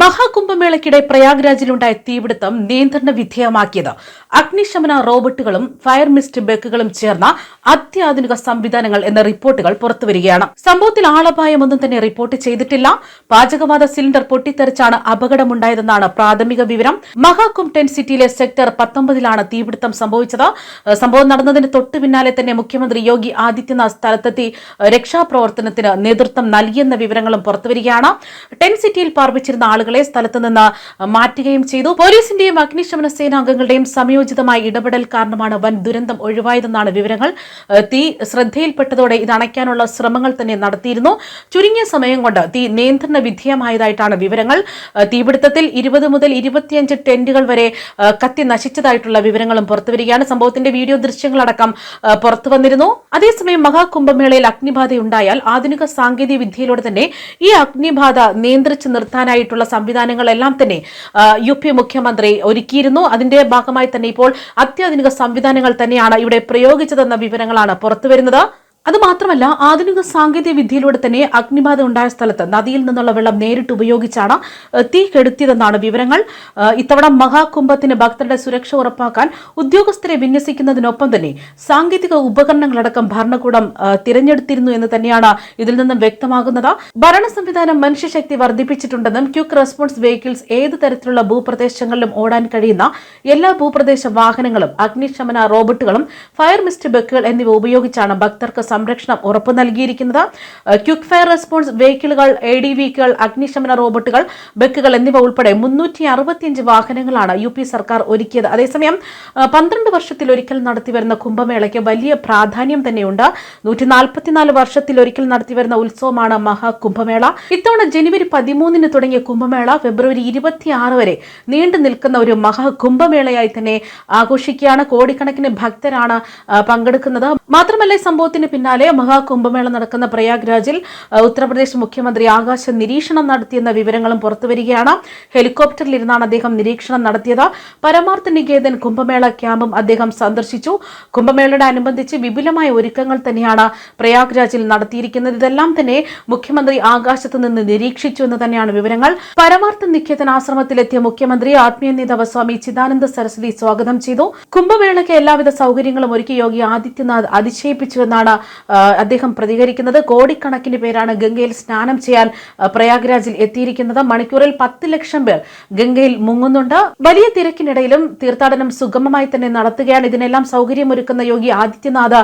മഹാകുംഭമേളയ്ക്കിടെ പ്രയാഗ്രാജിലുണ്ടായ തീപിടുത്തം നിയന്ത്രണ വിധേയമാക്കിയത് അഗ്നിശമന റോബോട്ടുകളും ഫയർ മിസ്റ്റ് ബെക്കുകളും ചേർന്ന അത്യാധുനിക സംവിധാനങ്ങൾ എന്ന റിപ്പോർട്ടുകൾ പുറത്തുവരികയാണ്. സംഭവത്തിൽ ആളപായമൊന്നും തന്നെ റിപ്പോർട്ട് ചെയ്തിട്ടില്ല. പാചകവാത സിലിണ്ടർ പൊട്ടിത്തെറിച്ചാണ് അപകടമുണ്ടായതെന്നാണ് പ്രാഥമിക വിവരം. മഹാകുംഭ് ടെന്റ് സിറ്റിയിലെ സെക്ടർ 19-ലാണ് തീപിടുത്തം സംഭവിച്ചത്. സംഭവം നടന്നതിന് തൊട്ടു പിന്നാലെ തന്നെ മുഖ്യമന്ത്രി യോഗി ആദിത്യനാഥ് സ്ഥലത്തെത്തി രക്ഷാപ്രവർത്തനത്തിന് നേതൃത്വം നൽകിയെന്ന വിവരങ്ങളും പുറത്തുവരികയാണ്. ടെന്റ് സിറ്റിയിൽ പാർപ്പിച്ചിരുന്ന ആളുകളെ സ്ഥലത്ത് നിന്ന് മാറ്റുകയും ചെയ്തു. പോലീസിന്റെയും അഗ്നിശമന സേനാംഗങ്ങളുടെയും സംയോജിതമായ ഇടപെടൽ കാരണമാണ് വൻ ദുരന്തം ഒഴിവായതെന്നാണ് വിവരങ്ങൾ. തീ ശ്രദ്ധയിൽപ്പെട്ടതോടെ ഇത് അണയ്ക്കാനുള്ള ശ്രമങ്ങൾ തന്നെ നടത്തിയിരുന്നു. ചുരുങ്ങിയ സമയം കൊണ്ട് തീ നിയന്ത്രണ വിധേയമായതായിട്ടാണ് വിവരങ്ങൾ. തീപിടുത്തത്തിൽ 20 മുതൽ 25 ടെന്റുകൾ വരെ കത്തി നശിച്ചതായിട്ടുള്ള വിവരങ്ങളും പുറത്തുവരികയാണ്. സംഭവത്തിന്റെ വീഡിയോ ദൃശ്യങ്ങളടക്കം പുറത്തു വന്നിരുന്നു. അതേസമയം മഹാകുംഭമേളയിൽ അഗ്നിബാധയുണ്ടായാൽ ആധുനിക സാങ്കേതിക വിദ്യയിലൂടെ തന്നെ ഈ അഗ്നിബാധ നിയന്ത്രിച്ചു നിർത്താനായിട്ടുള്ള സംവിധാനങ്ങളെല്ലാം തന്നെ UP മുഖ്യമന്ത്രി ഒരുക്കിയിരുന്നു. അതിന്റെ ഭാഗമായി തന്നെ ഇപ്പോൾ അത്യാധുനിക സംവിധാനങ്ങൾ തന്നെയാണ് ഇവിടെ പ്രയോഗിച്ചതെന്ന വിവരങ്ങളാണ് പുറത്തുവരുന്നത്. അതുമാത്രമല്ല, ആധുനിക സാങ്കേതിക വിദ്യയിലൂടെ തന്നെ അഗ്നിബാധ ഉണ്ടായ സ്ഥലത്ത് നദിയിൽ നിന്നുള്ള വെള്ളം നേരിട്ട് ഉപയോഗിച്ചാണ് തീ കെടുത്തിയതെന്നാണ് വിവരങ്ങൾ. ഇത്തവണ മഹാകുംഭത്തിന് ഭക്തരുടെ സുരക്ഷ ഉറപ്പാക്കാൻ ഉദ്യോഗസ്ഥരെ വിന്യസിക്കുന്നതിനൊപ്പം തന്നെ സാങ്കേതിക ഉപകരണങ്ങളടക്കം ഭരണകൂടം തിരഞ്ഞെടുത്തിരുന്നു എന്ന് തന്നെയാണ് ഇതിൽ നിന്നും വ്യക്തമാകുന്നത്. ഭരണ സംവിധാനം മനുഷ്യശക്തി വർദ്ധിപ്പിച്ചിട്ടുണ്ടെന്നും ക്വിക്ക് റെസ്പോൺസ് വെഹിക്കിൾസ് ഏത് തരത്തിലുള്ള ഭൂപ്രദേശങ്ങളിലും ഓടാൻ കഴിയുന്ന എല്ലാ ഭൂപ്രദേശ വാഹനങ്ങളും അഗ്നിശമന റോബോട്ടുകളും ഫയർ മിസ്റ്റ് ബെക്കുകൾ എന്നിവ ഉപയോഗിച്ചാണ് ഭക്തർക്ക് സംരക്ഷണം ഉറപ്പു നൽകിയിരിക്കുന്നത്. ക്വിക്ക് ഫയർ റെസ്പോൺസ് വെഹിക്കിളുകൾ, ADVകൾ, അഗ്നിശമന റോബോട്ടുകൾ, ബെക്കുകൾ എന്നിവ ഉൾപ്പെടെ 365 വാഹനങ്ങളാണ് UP സർക്കാർ ഒരുക്കിയത്. അതേസമയം 12 വർഷത്തിൽ ഒരിക്കൽ നടത്തിവരുന്ന കുംഭമേളയ്ക്ക് വലിയ പ്രാധാന്യം തന്നെയുണ്ട്. 144 വർഷത്തിൽ ഒരിക്കൽ നടത്തിവരുന്ന ഉത്സവമാണ് മഹാകുംഭമേള. ഇത്തവണ ജനുവരി 13 തുടങ്ങിയ കുംഭമേള ഫെബ്രുവരി 26 വരെ നീണ്ടു നിൽക്കുന്ന ഒരു മഹാകുംഭമേളയായി തന്നെ ആഘോഷിക്കുകയാണ്. കോടിക്കണക്കിന് ഭക്തരാണ് പങ്കെടുക്കുന്നത്. മാത്രമല്ല, സംഭവത്തിന് പിന്നാലെ മഹാകുംഭമേള നടക്കുന്ന പ്രയാഗ്രാജിൽ ഉത്തർപ്രദേശ് മുഖ്യമന്ത്രി ആകാശ നിരീക്ഷണം നടത്തിയെന്ന വിവരങ്ങളും പുറത്തുവരികയാണ്. ഹെലികോപ്റ്ററിലിരുന്നാണ് അദ്ദേഹം നിരീക്ഷണം നടത്തിയത്. പരമാർത്ഥ നികേതൻ കുംഭമേള ക്യാമ്പും അദ്ദേഹം സന്ദർശിച്ചു. കുംഭമേളയോട് അനുബന്ധിച്ച് വിപുലമായ ഒരുക്കങ്ങൾ തന്നെയാണ് പ്രയാഗ്രാജിൽ നടത്തിയിരിക്കുന്നത്. ഇതെല്ലാം തന്നെ മുഖ്യമന്ത്രി ആകാശത്ത് നിന്ന് നിരീക്ഷിച്ചു എന്ന് തന്നെയാണ് വിവരങ്ങൾ. പരമാർത്ഥ നികേതൻ ആശ്രമത്തിലെത്തിയ മുഖ്യമന്ത്രി ആത്മീയ നേതാവ് സ്വാമി ചിദാനന്ദ സരസ്വതി സ്വാഗതം ചെയ്തു. കുംഭമേളയ്ക്ക് എല്ലാവിധ സൗകര്യങ്ങളും ഒരുക്കി യോഗി ആദിത്യനാഥ് അതിശയിപ്പിച്ചുവെന്നാണ് അദ്ദേഹം പ്രതികരിക്കുന്നത്. കോടിക്കണക്കിന് പേരാണ് ഗംഗയിൽ സ്നാനം ചെയ്യാൻ പ്രയാഗ്രാജിൽ എത്തിയിരിക്കുന്നത്. മണിക്കൂറിൽ 10 ലക്ഷം പേർ ഗംഗയിൽ മുങ്ങുന്നുണ്ട്. വലിയ തിരക്കിനിടയിലും തീർത്ഥാടനം സുഗമമായി തന്നെ നടത്തുകയാണ്. ഇതിനെല്ലാം സൗകര്യമൊരുക്കുന്ന യോഗി ആദിത്യനാഥ്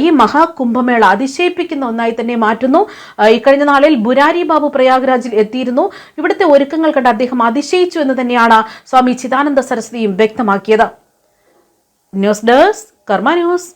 ഈ മഹാകുംഭമേള അതിശയിപ്പിക്കുന്ന ഒന്നായി തന്നെ മാറ്റുന്നു. ഇക്കഴിഞ്ഞ നാളിൽ ബുരാരി ബാബു പ്രയാഗ്രാജിൽ എത്തിയിരുന്നു. ഇവിടുത്തെ ഒരുക്കങ്ങൾ കണ്ട് അദ്ദേഹം അതിശയിച്ചു എന്ന് തന്നെയാണ് സ്വാമി ചിദാനന്ദ സരസ്വതിയും വ്യക്തമാക്കിയത്. ന്യൂസ് ഡെസ്ക് കർമ്മ ന്യൂസ്.